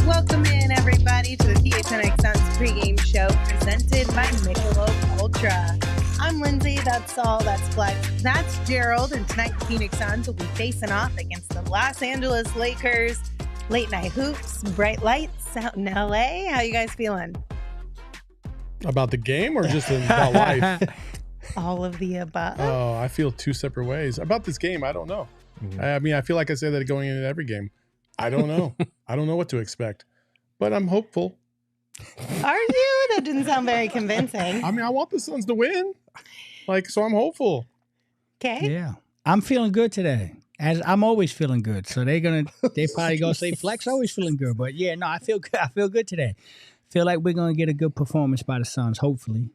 Welcome in, everybody, to the PHNX Suns pregame show presented by Michelob ULTRA. I'm Lindsay, that's Saul, that's Flex, that's Gerald, and tonight the Phoenix Suns will be facing off against the Los Angeles Lakers. Late night hoops, bright lights out in LA. How you guys feeling? About the game or just about life? All of the above. Oh, I feel two separate ways. About this game, I don't know. I mean, I feel like I say that going into every game. I don't know. I don't know what to expect, but I'm hopeful. Are you? That didn't sound very convincing. I mean, I want the Suns to win. So I'm hopeful. Okay. Yeah. I'm feeling good today. As I'm always feeling good. So they probably gonna say Flex always feeling good. But yeah, no, I feel good. I feel good today. Feel like we're gonna get a good performance by the Suns, hopefully.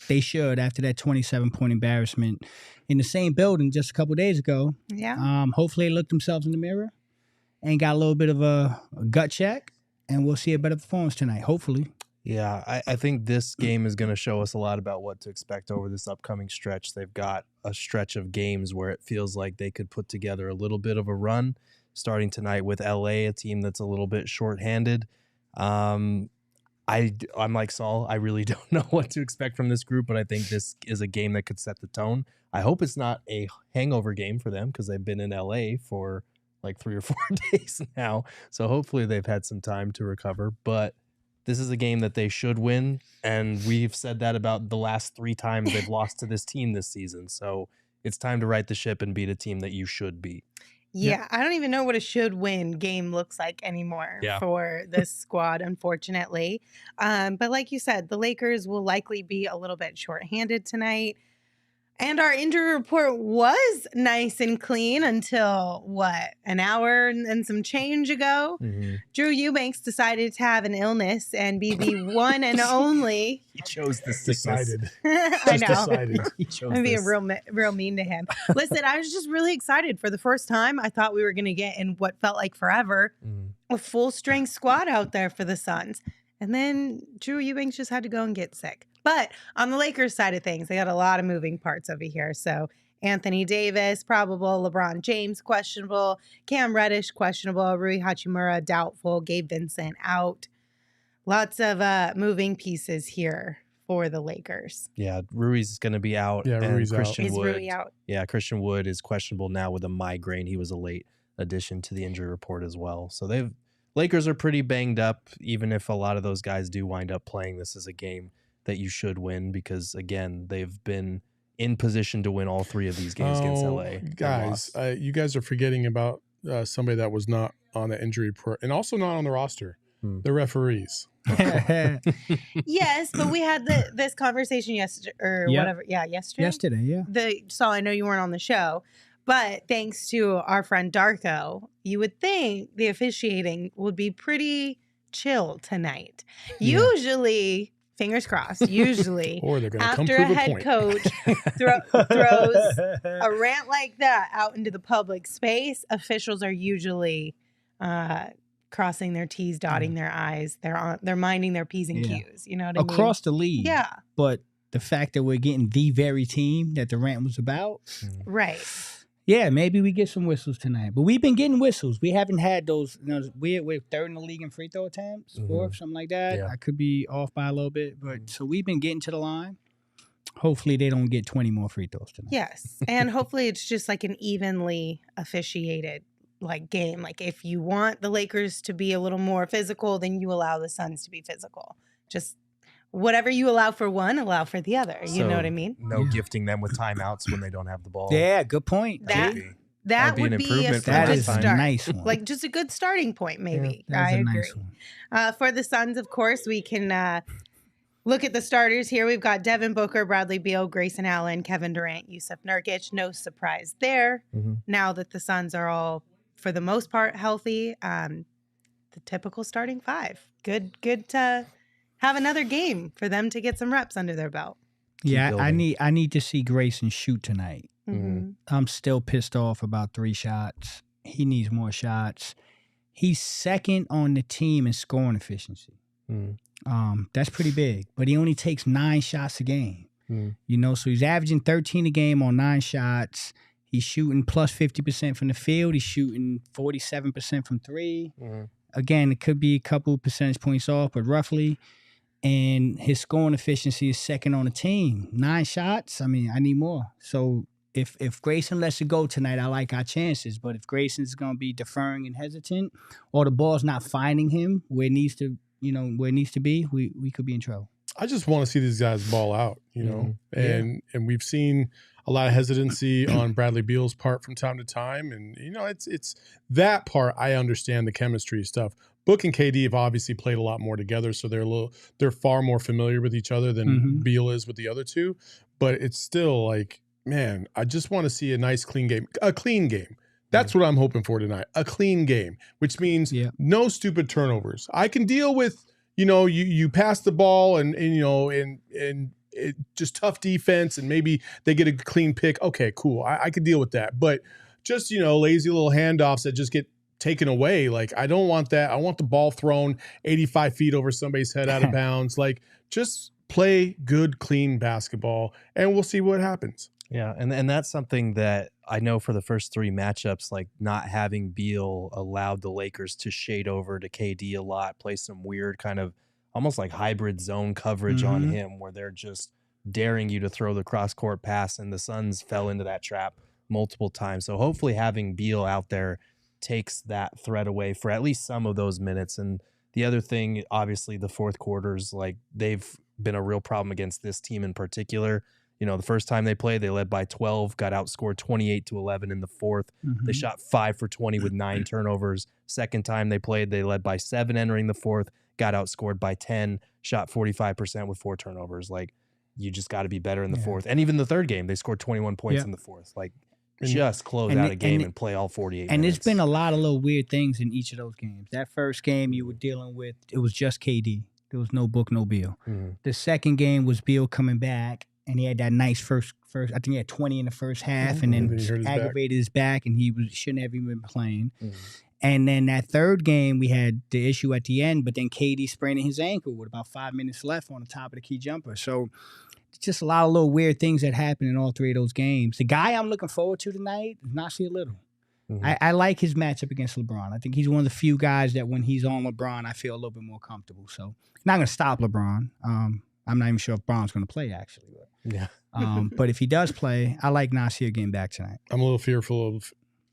They should after that 27-point embarrassment in the same building just a couple of days ago. Yeah. Hopefully they looked themselves in the mirror and got a little bit of a gut check, and we'll see a better performance tonight, hopefully. Yeah, I think this game is going to show us a lot about what to expect over this upcoming stretch. They've got a stretch of games where it feels like they could put together a little bit of a run, starting tonight with LA, a team that's a little bit shorthanded. I'm like Saul. I really don't know what to expect from this group, but I think this is a game that could set the tone. I hope it's not a hangover game for them because they've been in LA for like 3 or 4 days now. So hopefully they've had some time to recover, but this is a game that they should win, and we've said that about the last 3 times they've lost to this team this season. So it's time to right the ship and beat a team that you should beat. Yeah, I don't even know what a should-win game looks like anymore for this squad, unfortunately. But like you said, the Lakers will likely be a little bit shorthanded tonight. And our injury report was nice and clean until, an hour and some change ago? Mm-hmm. Drew Eubanks decided to have an illness and be the one and only. He chose the sickness. I know. Decided. He chose I'm being this. real mean to him. Listen, I was just really excited for the first time. I thought we were going to get in what felt like forever, a full-strength squad out there for the Suns. And then Drew Eubanks just had to go and get sick. But on the Lakers side of things, they got a lot of moving parts over here. So Anthony Davis, probable. LeBron James, questionable. Cam Reddish, questionable. Rui Hachimura, doubtful. Gabe Vincent, out. Lots of moving pieces here for the Lakers. Yeah, Rui's going to be out. Yeah, and Rui's Christian out. Is Wood, Rui out? Yeah, Christian Wood is questionable now with a migraine. He was a late addition to the injury report as well. So Lakers are pretty banged up, even if a lot of those guys do wind up playing. This is a game that you should win because, again, they've been in position to win all 3 of these games against LA. Guys, you guys are forgetting about somebody that was not on the injury report and also not on the roster. The referees. Yes, but we had this conversation yesterday or whatever. Yeah, yesterday. Yesterday, yeah. So I know you weren't on the show, but thanks to our friend Darko, you would think the officiating would be pretty chill tonight. Usually, fingers crossed, Or they're gonna after come a prove head point. coach throws a rant like that out into the public space, officials are usually crossing their T's, dotting their I's. They're minding their P's and Q's. You know what I mean? Across the league. Yeah. But the fact that we're getting the very team that the rant was about. Right. Yeah, maybe we get some whistles tonight. But we've been getting whistles. We haven't had those. We're 3rd in the league in free throw attempts, 4th, something like that. Yeah. I could be off by a little bit. But so we've been getting to the line. Hopefully they don't get 20 more free throws tonight. Yes. And hopefully it's just like an evenly officiated game. Like if you want the Lakers to be a little more physical, then you allow the Suns to be physical. Just whatever you allow for one, allow for the other. You know what I mean? No gifting them with timeouts when they don't have the ball. Yeah, good point. That would be a That good is a start. nice one. Like just a good starting point, maybe. Yeah, I agree. nice one. For the Suns, of course, we can Look at the starters here. We've got Devin Booker, Bradley Beal, Grayson Allen, Kevin Durant, Yusuf Nurkic. No surprise there. Now that the Suns are all, for the most part, healthy, the typical starting five. Good to have another game for them to get some reps under their belt. Yeah, I need to see Grayson shoot tonight. Mm-hmm. I'm still pissed off about 3 shots. He needs more shots. He's second on the team in scoring efficiency. That's pretty big, but he only takes 9 shots a game. You know, so he's averaging 13 a game on 9 shots. He's shooting plus 50% from the field. He's shooting 47% from 3. Again, it could be a couple percentage points off, but roughly. And his scoring efficiency is second on the team. 9 shots. I mean, I need more. So if Grayson lets it go tonight, I like our chances. But if Grayson's going to be deferring and hesitant, or the ball's not finding him where it needs to, where it needs to be, we could be in trouble. I just want to see these guys ball out, and we've seen a lot of hesitancy on Bradley Beal's part from time to time, and it's that part I understand, the chemistry stuff. Book and KD have obviously played a lot more together, so they're far more familiar with each other than Beal is with the other two. But it's still like, man, I just want to see a nice clean game, a clean game. That's what I'm hoping for tonight, a clean game, which means no stupid turnovers. I can deal with, you pass the ball and just tough defense and maybe they get a clean pick. Okay, cool. I could deal with that. But just, lazy little handoffs that just get taken away. Like, I don't want that. I want the ball thrown 85 feet over somebody's head out of bounds. Like, just play good, clean basketball and we'll see what happens. Yeah, and that's something that I know for the first 3 matchups, like not having Beal allowed the Lakers to shade over to KD a lot, play some weird kind of almost like hybrid zone coverage on him where they're just daring you to throw the cross-court pass, and the Suns fell into that trap multiple times. So hopefully having Beal out there takes that threat away for at least some of those minutes. And the other thing, obviously, the fourth quarters, like they've been a real problem against this team in particular. The first time they played, they led by 12, got outscored 28-11 in the fourth. They shot 5 for 20 with 9 turnovers. Second time they played, they led by 7 entering the fourth, got outscored by 10, shot 45% with 4 turnovers. Like, you just got to be better in the fourth. And even the third game, they scored 21 points in the fourth. Like, just close out a game and play all 48 and minutes. There's been a lot of little weird things in each of those games. That first game you were dealing with, it was just KD. There was no Book, no Beal. The second game was Beal coming back, and he had that nice first. I think he had 20 in the first half, and then aggravated his back, and he shouldn't have even been playing. And then that third game, we had the issue at the end, but then KD spraining his ankle with about 5 minutes left on the top of the key jumper. So just a lot of little weird things that happened in all 3 of those games. The guy I'm looking forward to tonight is Nasir Little. I like his matchup against LeBron. I think he's one of the few guys that when he's on LeBron, I feel a little bit more comfortable. So not going to stop LeBron. I'm not even sure if Bron's going to play, actually. But if he does play, I like Nasir getting back tonight. I'm a little fearful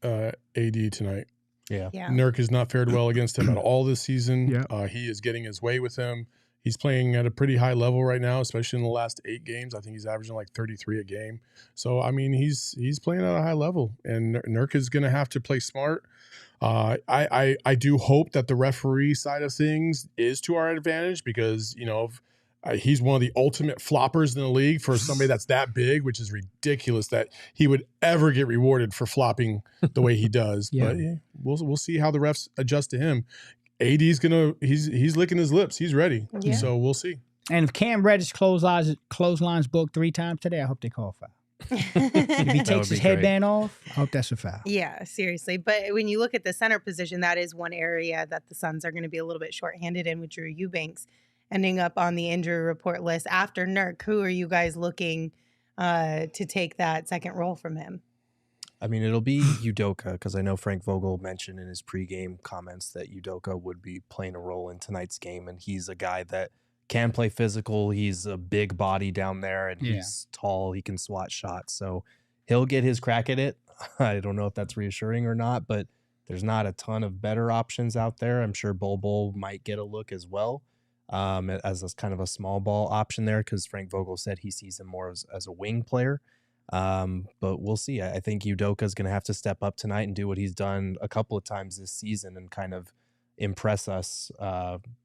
of AD tonight. Yeah. Nurk has not fared well against him at all this season. He is getting his way with him. He's playing at a pretty high level right now, especially in the last 8 games. I think he's averaging like 33 a game. So, I mean, he's playing at a high level, and Nurk is going to have to play smart. I do hope that the referee side of things is to our advantage because, he's one of the ultimate floppers in the league for somebody that's that big, which is ridiculous that he would ever get rewarded for flopping the way he does. But we'll see how the refs adjust to him. AD's he's licking his lips. He's ready. So we'll see. And if Cam Reddish clotheslines Book 3 times today, I hope they call foul. If he takes his headband off, I hope that's a foul. Yeah, seriously. But when you look at the center position, that is one area that the Suns are going to be a little bit shorthanded in with Drew Eubanks ending up on the injury report list after Nurk. Who are you guys looking to take that second role from him? I mean, it'll be Udoka because I know Frank Vogel mentioned in his pregame comments that Udoka would be playing a role in tonight's game, and he's a guy that can play physical. He's a big body down there, and he's tall. He can swat shots, so he'll get his crack at it. I don't know if that's reassuring or not, but there's not a ton of better options out there. I'm sure Bol might get a look as well as a kind of a small ball option there because Frank Vogel said he sees him more as a wing player. But we'll see. I think Udoka is going to have to step up tonight and do what he's done a couple of times this season and kind of impress us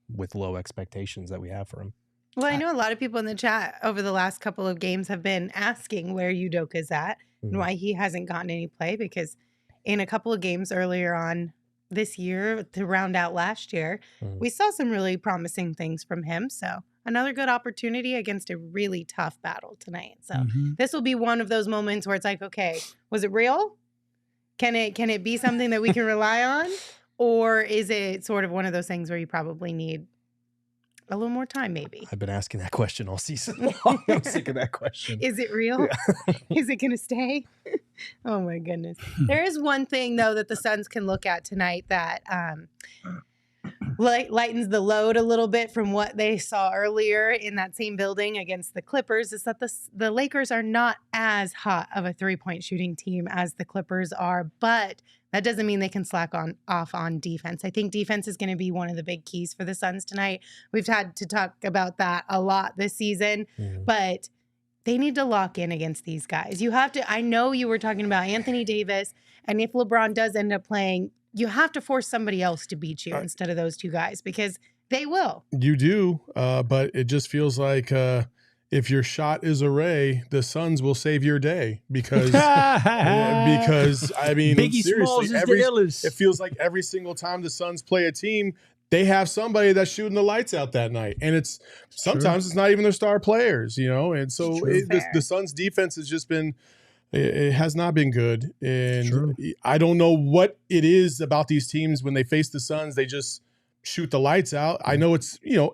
with low expectations that we have for him. Well, I know a lot of people in the chat over the last couple of games have been asking where Udoka's at and why he hasn't gotten any play, because in a couple of games earlier on this year to round out last year, we saw some really promising things from him. So another good opportunity against a really tough battle tonight. So this will be one of those moments where it's like, okay, was it real? Can it be something that we can rely on? Or is it sort of one of those things where you probably need a little more time, maybe? I've been asking that question all season long. I'm sick of that question. Is it real? Yeah. Is it going to stay? Oh, my goodness. There is one thing, though, that the Suns can look at tonight that lightens the load a little bit from what they saw earlier in that same building against the Clippers, is that the Lakers are not as hot of a three-point shooting team as the Clippers are, but that doesn't mean they can slack off on defense. I think defense is going to be one of the big keys for the Suns tonight. We've had to talk about that a lot this season, but they need to lock in against these guys. You have to. I know you were talking about Anthony Davis, and if LeBron does end up playing, you have to force somebody else to beat you instead of those two guys, because they will. You do, but it just feels like if your shot is a ray, the Suns will save your day, because I mean, Biggie seriously, Smalls it feels like every single time the Suns play a team, they have somebody that's shooting the lights out that night, and sometimes it's not even their star players, and so the Suns' defense has just been. It has not been good, and I don't know what it is about these teams when they face the Suns. They just shoot the lights out. I know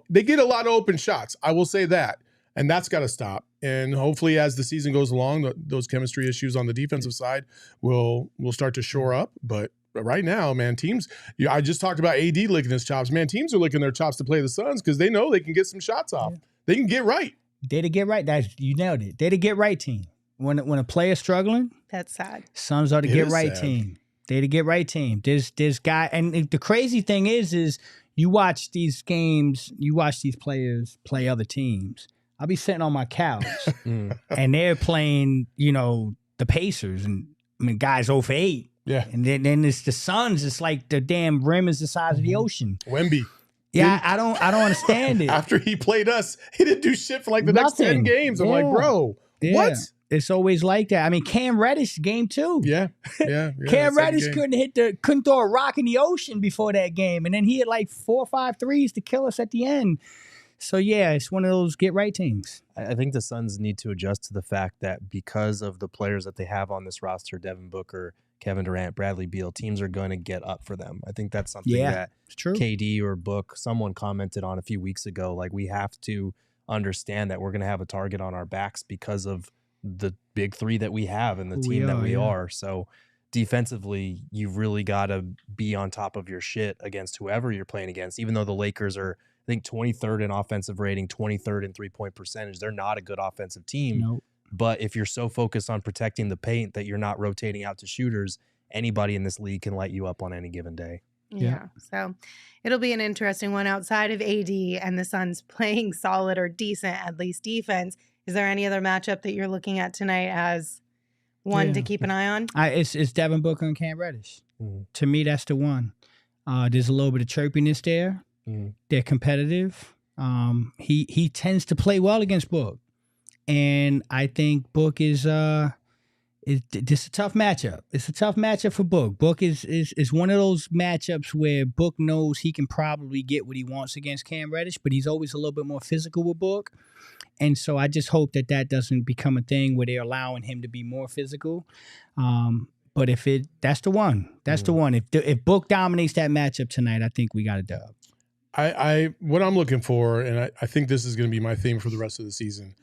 they get a lot of open shots. I will say that, and that's got to stop. And hopefully, as the season goes along, those chemistry issues on the defensive side will start to shore up. But right now, man, teams. I just talked about AD licking his chops. Man, teams are licking their chops to play the Suns because they know they can get some shots off. Yeah. They can get right. They to get right. You nailed it. They to get right team. When a player's struggling, that's sad. Suns are the get right team. They the get right team. This guy, and the crazy thing is you watch these games, you watch these players play other teams. I'll be sitting on my couch and they're playing, the Pacers, and I mean, guys 0 for 8. Yeah, and then it's the Suns. It's like the damn rim is the size of the ocean. Wemby. Yeah, I don't understand it. After he played us, he didn't do shit for like the next 10 games. I'm like, bro, what? It's always like that. I mean, Cam Reddish, game 2. Yeah. Cam Reddish couldn't throw a rock in the ocean before that game, and then he had like 4 or 5 threes to kill us at the end. So yeah, it's one of those get right teams. I think the Suns need to adjust to the fact that because of the players that they have on this roster, Devin Booker, Kevin Durant, Bradley Beal, teams are going to get up for them. I think that's something that it's true. KD or Book, someone commented on a few weeks ago. Like, we have to understand that we're going to have a target on our backs because of the big three that we have and the team that we are. So defensively, you've really got to be on top of your shit against whoever you're playing against. Even though the Lakers are, I think, 23rd in offensive rating, 23rd in three-point percentage, they're not a good offensive team. Nope. But if you're so focused on protecting the paint that you're not rotating out to shooters, anybody in this league can light you up on any given day. Yeah. So it'll be an interesting one outside of AD and the Suns playing solid or decent, at least defense. Is there any other matchup that you're looking at tonight as one to keep an eye on? It's Devin Booker and Cam Reddish. To me, that's the one. There's a little bit of chirpiness there. They're competitive. He tends to play well against Book. And I think Book is it's a tough matchup. It's a tough matchup for Book. Book is one of those matchups where Book knows he can probably get what he wants against Cam Reddish, but he's always a little bit more physical with Book. And so I just hope that doesn't become a thing where they're allowing him to be more physical. But that's the one. That's the one. If Book dominates that matchup tonight, I think we got a dub. What I'm looking for, and I think this is going to be my theme for the rest of the season,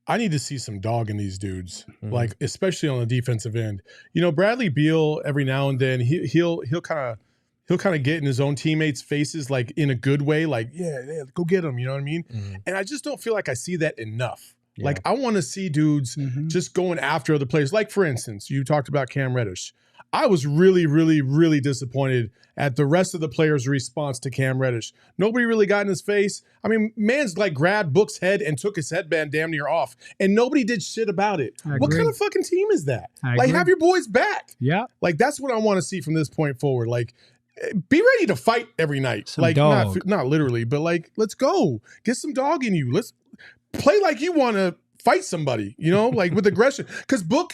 I need to see some dog in these dudes, like especially on the defensive end. Bradley Beal, every now and then he'll kind of get in his own teammates' faces, like in a good way, like yeah, go get him. You know what I mean? And I just don't feel like I see that enough. Yeah. Like I want to see dudes just going after other players. Like for instance, you talked about Cam Reddish. I was really, really, really disappointed at the rest of the players' response to Cam Reddish. Nobody really got in his face. I mean, man's like grabbed Book's head and took his headband damn near off, and nobody did shit about it. What kind of fucking team is that? Like, have your boys back. Yeah. Like, that's what I want to see from this point forward. Like, be ready to fight every night. Some like dog. not literally, but like let's go. Get some dog in you. Let's play like you want to fight somebody, like with aggression. Because Book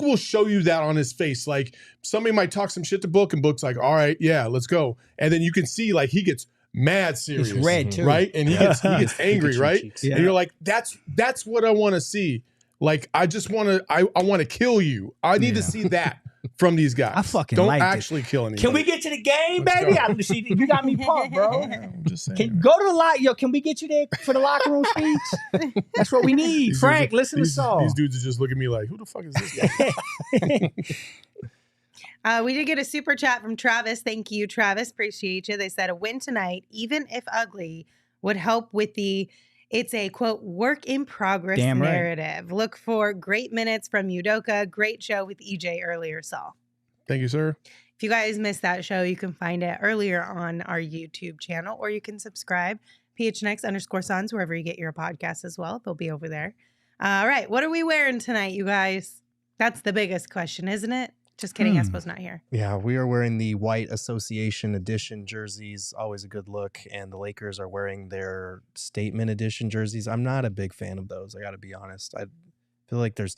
will show you that on his face. Like somebody might talk some shit to Book and Book's like, all right, yeah, let's go. And then you can see like he gets mad serious. He's red too. Right? And he gets angry, right? Yeah. And you're like, that's what I want to see. Like I just want to I want to kill you. I need to see that from these guys. I fucking don't liked actually kill anybody. Can we get to the game, Let's baby? go. See, you got me pumped, bro. I'm just saying. Can go to the lot, yo. Can we get you there for the locker room speech? That's what we need. These Frank, dudes- listen to these, Saul. These dudes are just looking at me like, who the fuck is this guy? We did get a super chat from Travis. Thank you, Travis. Appreciate you. They said a win tonight, even if ugly, would help with it's a quote work in progress Damn right. narrative. Look for great minutes from Udoka. Great show with EJ earlier, Saul. Thank you, sir. If you guys missed that show, you can find it earlier on our YouTube channel, or you can subscribe PHNX_Suns wherever you get your podcasts as well. They'll be over there. All right. What are we wearing tonight, you guys? That's the biggest question, isn't it? Just kidding. Espo's not here. Yeah, we are wearing the white Association Edition jerseys. Always a good look. And the Lakers are wearing their Statement Edition jerseys. I'm not a big fan of those. I got to be honest. I feel like there's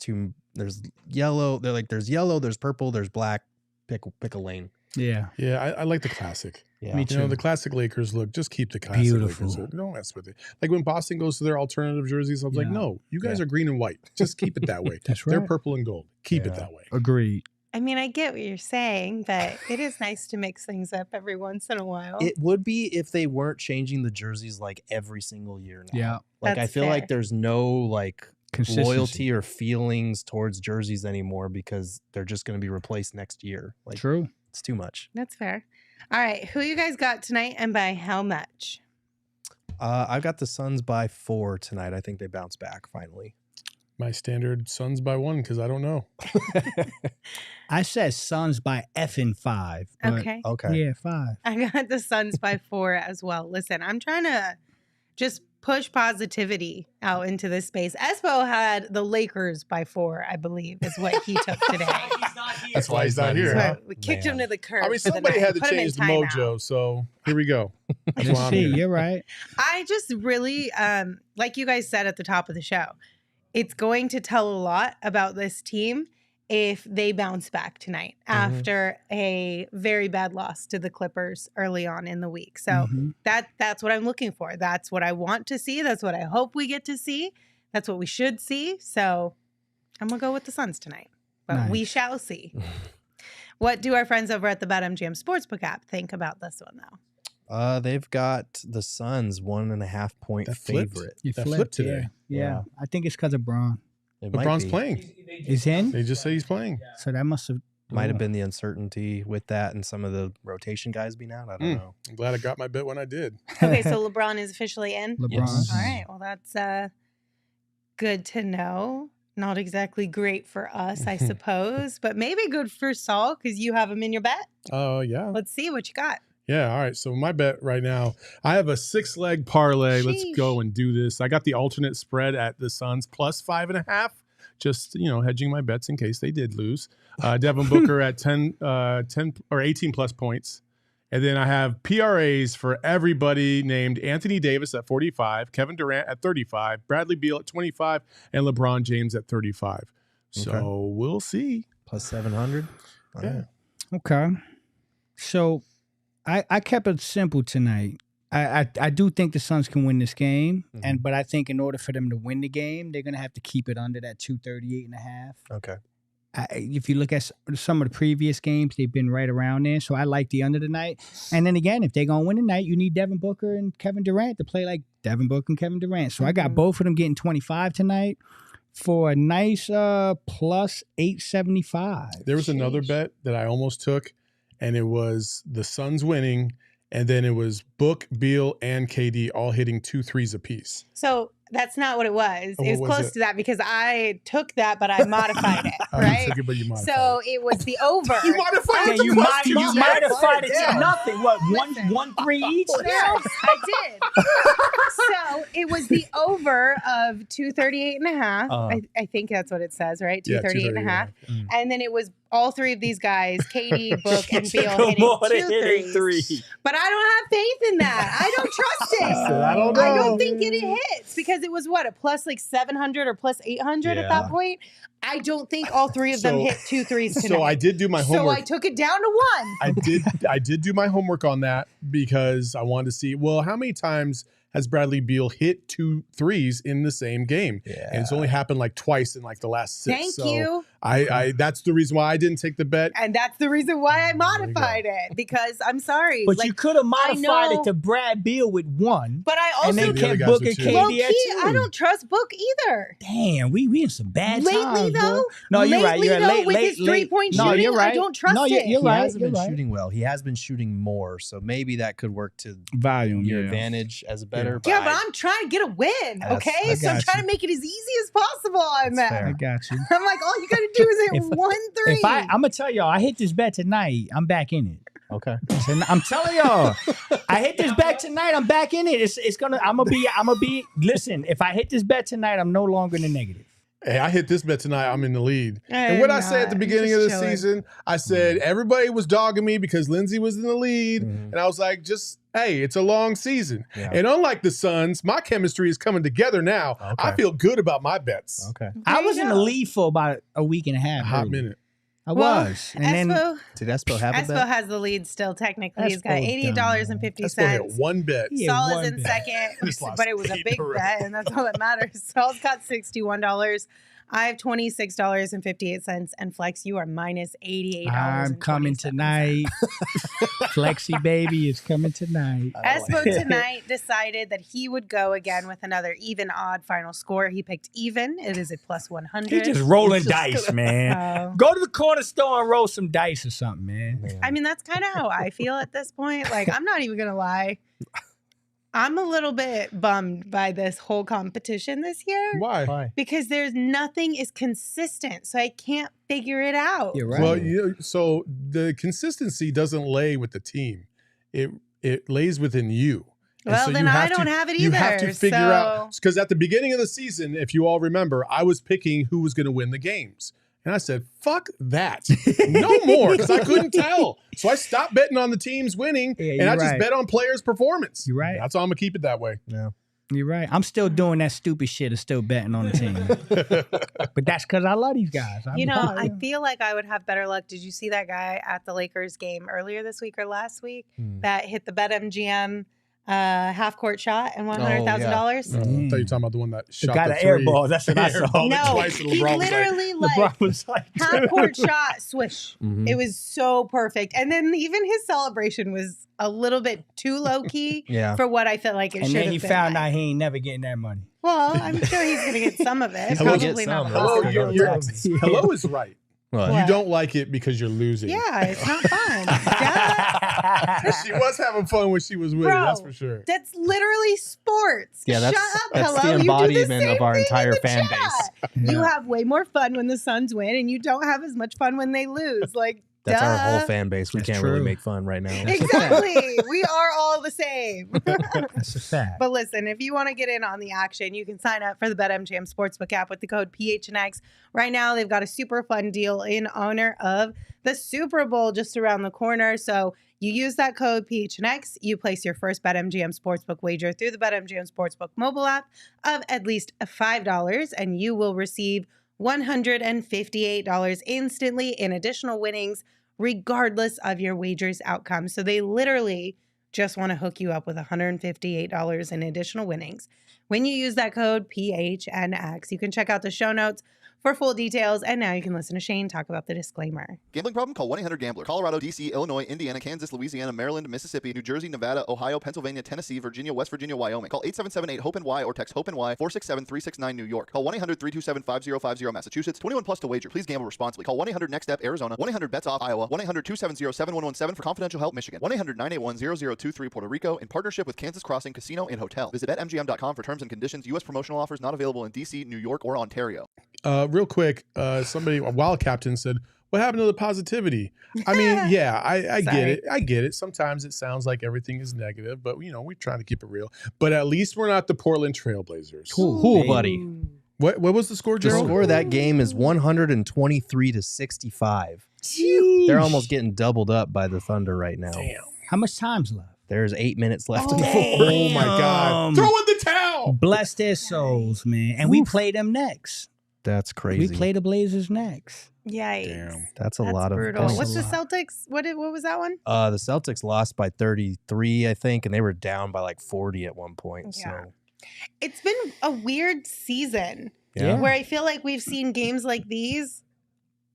yellow. There's yellow, there's purple, there's black. Pick a lane. Yeah. Yeah, I like the classic. Yeah. Me too. The classic Lakers look. Just keep the classic Beautiful. Lakers look. Don't mess with it. Like when Boston goes to their alternative jerseys, I was like, Yeah. no, you guys are green and white. Just keep it that way. That's They're right. purple and gold. Keep it Yeah. that way. Agreed. I mean, I get what you're saying, but it is nice to mix things up every once in a while. It would be if they weren't changing the jerseys like every single year now. Yeah. Like I That's feel fair. like there's no like Consistency. loyalty or feelings towards jerseys anymore because they're just going to be replaced next year. Like True. it's too much. That's fair. All right. Who you guys got tonight and by how much? I've got the Suns by 4 tonight. I think they bounce back finally. My standard Suns by 1 because I don't know. I said Suns by effing 5. but Okay. Okay. Yeah, 5. I got the Suns by 4 as well. Listen, I'm trying to just push positivity out into this space. Espo had the Lakers by 4, I believe, is what he took today. That's why he's not here. So Huh? we kicked him to the curb. I mean, for the somebody night. had to Put him in change the timeout. mojo. So here we go. That's Let's why I'm see. here. You're right. I just really, like you guys said at the top of the show, it's going to tell a lot about this team if they bounce back tonight after a very bad loss to the Clippers early on in the week. So Mhm. that's what I'm looking for. That's what I want to see. That's what I hope we get to see. That's what we should see. So I'm going to go with the Suns tonight. But we Nice. shall see. What do our friends over at the BetMGM Sportsbook app think about this one, though? They've got the Suns 1.5 point That flipped. favorite. You That flipped flipped today. Yeah. Yeah. I think it's because of Braun. It might LeBron's be. playing. He's in? They just say he's playing. So that must have. Might have been the uncertainty with that and some of the rotation guys being out. I don't know. I'm glad I got my bet when I did. Okay, so LeBron is officially in. LeBron. Yes. All right. Well, that's good to know. Not exactly great for us, I suppose, but maybe good for Saul because you have him in your bet. Oh, yeah. Let's see what you got. Yeah. All right. So my bet right now, I have a 6-leg parlay. Let's Sheesh. go and do this. I got the alternate spread at the Suns plus 5.5. Just, hedging my bets in case they did lose. Devin Booker at 10 or 18 plus points. And then I have PRAs for everybody named Anthony Davis at 45, Kevin Durant at 35, Bradley Beal at 25, and LeBron James at 35. So Okay. we'll see. Plus 700. All Yeah. right. Okay. So I kept it simple tonight. I do think the Suns can win this game, but I think in order for them to win the game, they're gonna have to keep it under that 238.5. Okay. If you look at some of the previous games, they've been right around there. So I like the under tonight. And then again, if they're gonna win tonight, you need Devin Booker and Kevin Durant to play like Devin Booker and Kevin Durant. So I got both of them getting 25 tonight for a nice plus 875. There was another bet that I almost took, and it was the Suns winning, and then it was Book, Beal, and KD all hitting 2 threes apiece. So that's not what it was. Oh, It was what was close it? to that because I took that, but I modified it, Oh, you right? took it, but you modified So it was the over. You modified Yeah, it. you modified it Yeah. to nothing. What, Listen. 1-3 each? Yes, I did. So it was the over of 238.5. I think that's what it says, right? Yeah, 238.5. And then it was all three of these guys, Katie, Book, and Beal, More than hitting hitting 2 three. threes. But I don't have faith in that. I don't trust it. I don't know. I don't think it hits because it was what, a plus like 700 or plus 800 at that point. I don't think all three of them hit 2 threes tonight. So I did do my homework. So I took it down to 1. I did do my homework on that because I wanted to see, well, how many times has Bradley Beal hit 2 threes in the same game? Yeah. And it's only happened like twice in like the last 6. Thank so you. I that's the reason why I didn't take the bet. And that's the reason why I modified it because I'm sorry. But like, you could have modified know- it to Brad Beal with 1. But I And also then the other kept guys Book with and 2. KD low at key, 2. I don't trust Book either. Damn, we in some bad Lately, times, boy. though, No, you're right. lately, You're though, late, with late, his three-point No, shooting, you're right. I don't trust no, it. You're He right. hasn't You're been right. shooting well. He has been shooting more, so maybe that could work to Volume, your advantage as a better. Yeah, but I'm trying to get a win, That's- okay? I So I'm got trying you. to make it as easy as possible on That's that. fair. I got you. I'm like, all you got to do is hit If- 1 3. If I'm gonna tell y'all, I hit this bet tonight. I'm back in it. Okay. I'm telling y'all, I hit this bet tonight. I'm back in it. It's gonna. I'm gonna be. Listen, if I hit this bet tonight, I'm no longer in the negative. Hey, I hit this bet tonight. I'm in the lead. I'm And what I said at the not. beginning of Just the chilling. season, I said everybody was dogging me because Lindsay was in the lead. And I was like, hey, it's a long season. Yeah. And unlike the Suns, my chemistry is coming together now. Okay. I feel good about my bets. Okay. I There was you in the go. lead for about a week and a half. A hot early. minute. I Well, was, and then Espo, Did Espo have a Espo bet? has the lead still, technically. He's got Espo's $88.50. Let's go hit one bet. Yeah, Saul one is in bet. second, Just lost but it was a $8 big in a row. bet, and that's all that matters. Saul's got $61. I have $26.58, and Flex, you are minus $88. I'm coming tonight. Flexi baby is coming tonight. Espo tonight decided that he would go again with another even odd final score. He picked even. It is a plus 100. He just rolling dice, man. Oh. Go to the corner store and roll some dice or something, man. I mean, that's kind of how I feel at this point. Like, I'm not even going to lie. I'm a little bit bummed by this whole competition this year. Why? Because there's nothing is consistent. So I can't figure it out. You're right. Well, so the consistency doesn't lay with the team. It lays within you. And Well, so then you I have don't to- have it You have either, to figure so- out, because at the beginning of the season, if you all remember, I was picking who was going to win the games. And I said, fuck that. No more, because I couldn't tell. So I stopped betting on the teams winning, Yeah, and I you're just right. bet on players' performance. You're right. That's how I'm going to keep it that way. Yeah. You're right. I'm still doing that stupid shit of still betting on the team. But that's because I love these guys. You know, I feel like I would have better luck. Did you see that guy at the Lakers game earlier this week or last week that hit the BetMGM half court shot and $100,000? I thought you were talking about the one that shot got the an air three. ball. That's what I Air saw. ball No, twice, and he LeBron was like, literally LeBron was like, half court shot, swish. It was so perfect. And then even his celebration was a little bit too low key Yeah. for what I felt like it and should have then been. he found like. out he ain't never getting that money. Well, I'm sure he's going to get some of it. He's gonna Probably get not some. all Hello, of it. hello is right. What? What? You don't like it because you're losing. Yeah, it's not fun. Duh. She was having fun when she was winning, Bro, that's for sure. That's literally sports. Yeah, Shut that's- up. that's Hello. the You do embodiment same of our thing in entire the fan chat. base. You have way more fun when the Suns win, and you don't have as much fun when they lose. Like, That's duh. our whole fan base. We That's can't really true. make fun right now. Exactly. We are all the same. That's a fact. But listen, if you want to get in on the action, you can sign up for the BetMGM Sportsbook app with the code PHNX. Right now, they've got a super fun deal in honor of the Super Bowl just around the corner. So you use that code PHNX, you place your first BetMGM Sportsbook wager through the BetMGM Sportsbook mobile app of at least $5, and you will receive $158 instantly in additional winnings, regardless of your wager's outcome. So they literally just want to hook you up with $158 in additional winnings. When you use that code PHNX, you can check out the show notes for full details. And now you can listen to Shane talk about the disclaimer. Gambling problem? Call 1-800-GAMBLER. Colorado, D.C., Illinois, Indiana, Kansas, Louisiana, Maryland, Mississippi, New Jersey, Nevada, Ohio, Pennsylvania, Tennessee, Virginia, West Virginia, Wyoming. Call 877-8-HOPE-NY or text HOPE-NY 467-369 New York. Call 1-800-327-5050 Massachusetts. 21 plus to wager. Please gamble responsibly. Call 1-800-NEXT-STEP Arizona. 1-800-BETS-OFF Iowa. 1-800-270-7117 for confidential help Michigan. 1-800-981-0023 Puerto Rico in partnership with Kansas Crossing Casino and Hotel. Visit BetMGM.com for terms and conditions. U.S. promotional offers not available in D.C., New York, or Ontario. Real quick, a wild captain said, what happened to the positivity? I mean, yeah, I get Sorry. it. I get it. Sometimes it sounds like everything is negative, but, we're trying to keep it real. But at least we're not the Portland Trailblazers. Who, buddy? What was the score, The Gerald? score of that game is 123-65. They're almost getting doubled up by the Thunder right now. Damn. How much time's left? There's 8 minutes left in the Damn. fourth. Oh my God! Throw in the towel. Bless their souls, man. And we play them next. That's crazy. We play the Blazers next. Yikes. Damn. That's a That's lot brutal. of. That's What's a the lot. Celtics? What was that one? The Celtics lost by 33, I think, and they were down by like 40 at one point. Yeah. So It's been a weird season Yeah. where I feel like we've seen games like these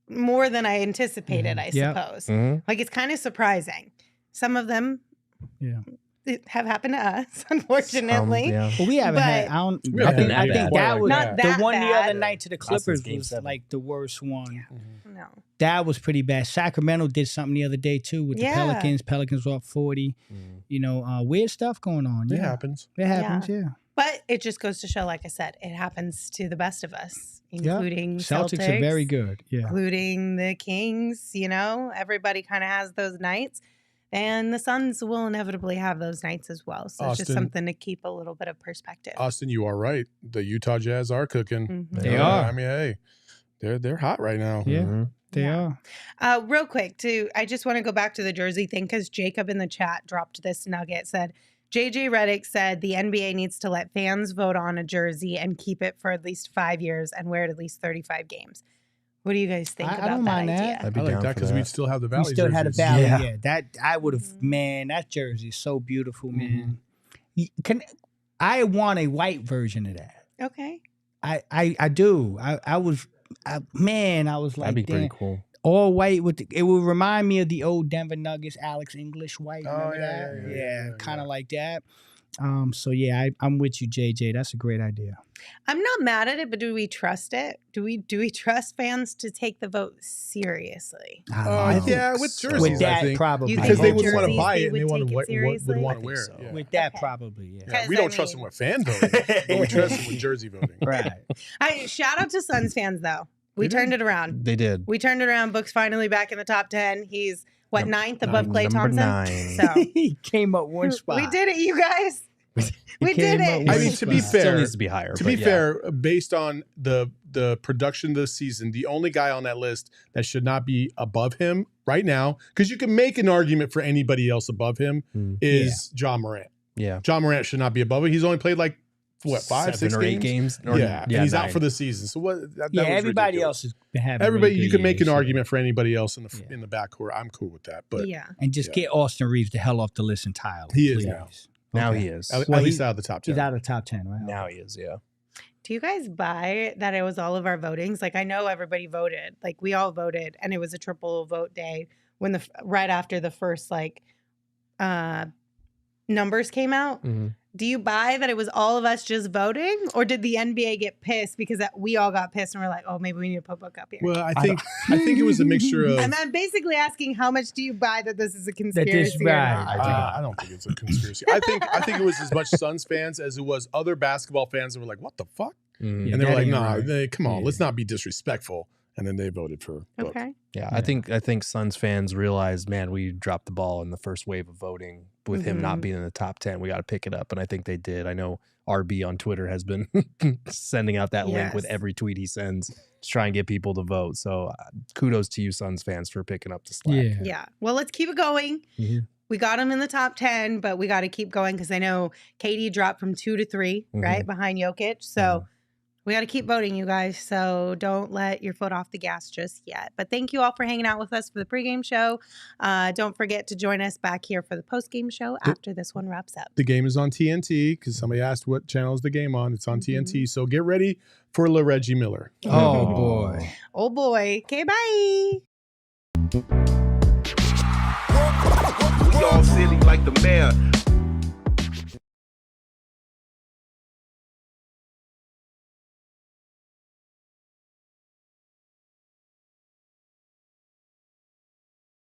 more than I anticipated, I Yep. suppose. Mhm. Like, it's kind of surprising. Some of them have happened to us, unfortunately. yeah. Well, we haven't had. But- I don't. We I haven't think, had I that think bad. that was Not the that one the bad. other night to the Not Clippers since Game was 7. like the worst one. No. That was pretty bad. Sacramento did something the other day too with Yeah. the Pelicans. Pelicans were up 40. You know, weird stuff going on. It Yeah, happens. it happens. Yeah. But it just goes to show, like I said, it happens to the best of us, including Celtics Celtics are very good. Yeah. including the Kings. You know, everybody kind of has those nights. And the Suns will inevitably have those nights as well. So it's just Austin. something to keep a little bit of perspective. Austin, you are right. The Utah Jazz are cooking. Mhm. They are. I mean, hey, they're hot right now. Yeah. Mhm. They Yeah. are. Real quick, too, I just want to go back to the jersey thing because Jacob in the chat dropped this nugget, said, JJ Redick said the NBA needs to let fans vote on a jersey and keep it for at least 5 years and wear it at least 35 games. What do you guys think I about don't that mind that. idea? I'd be I like down that for because that. we'd still have the We Valley still had a jerseys. Valley. Yeah. Yeah. That I would have. Mhm. Man, that jersey is so beautiful, man. I want a white version of that. Okay. I do. I was like, That'd be pretty damn. cool. All white with it would remind me of the old Denver Nuggets, Alex English white. Oh, Remember yeah, that? yeah, Kind of yeah. like that. So yeah, I'm with you, JJ. That's a great idea. I'm not mad at it, but do we trust it? Do we trust fans to take the vote seriously? I don't know. Yeah, with So- jerseys, With that, I think. probably. You think Because they with would want to jerseys, buy they it and they would want take it to would seriously? want I to wear think it. so. Yeah. With that, Okay. probably, yeah. Yeah, 'Cause, we I don't trust them mean- with fan voting, but we trust them with jersey voting. Right. Shout out to Suns fans, though. We They turned it around. They did. We turned it around. Book's finally back in the top 10. He's, ninth above Klay Number Thompson? 9. So He came up one spot. we did it, you guys. We came did up it. one I mean, to be spot. fair, Still needs to be higher. To but be yeah. fair, based on the production this season, the only guy on that list that should not be above him right now, because you can make an argument for anybody else above him, is John Morant. Yeah. John Morant should not be above it. He's only played like what, 5, 6 7 or 8 games? games? Or, Yeah, and he's out 9. for the season. So what? That Yeah, was everybody ridiculous. else is having. Everybody, really you good can make an years, so- argument for anybody else in the Yeah. in the backcourt. I'm cool with that, but Yeah. And just Yeah. get Austin Reeves the hell off the list entirely. He is please. now. Now Okay. he is. at Well, least he's- out of the top 10. He's out of the top 10, right? Now he is, yeah. Do you guys buy that it was all of our votings? Like, I know everybody voted. Like, we all voted, and it was a triple vote day when right after the first numbers came out. Mhm. Do you buy that it was all of us just voting, or did the NBA get pissed because we all got pissed and we're like, oh, maybe we need to put Book up here? Well, I think it was a mixture of. And I'm basically asking, how much do you buy that this is a conspiracy? or right. not? I don't think it's a conspiracy. I think it was as much Suns fans as it was other basketball fans that were like, "What the fuck?" Mhm. Yeah, And they were that like, ain't "Nah, right. come on, Yeah. let's not be disrespectful." And then they voted for Book. Okay. Yeah, Yeah. I think Suns fans realized, man, we dropped the ball in the first wave of voting with him not Mhm. being in the top 10. We got to pick it up, and I think they did. I know RB on Twitter has been sending out that link with Yes. every tweet he sends to try and get people to vote. So kudos to you, Suns fans, for picking up the slack. Yeah. Yeah. Well, let's keep it going. Mhm. We got him in the top 10, but we got to keep going because I know KD dropped from 2 to 3, right, behind Jokic. So we got to keep voting, you guys. So don't let your foot off the gas just yet. But thank you all for hanging out with us for the pregame show. Don't forget to join us back here for the postgame show after this one wraps up. The game is on TNT because somebody asked what channel is the game on. It's on TNT. So get ready for Reggie Miller. Oh, boy. Oh, boy. Okay, bye. We all silly like the mayor.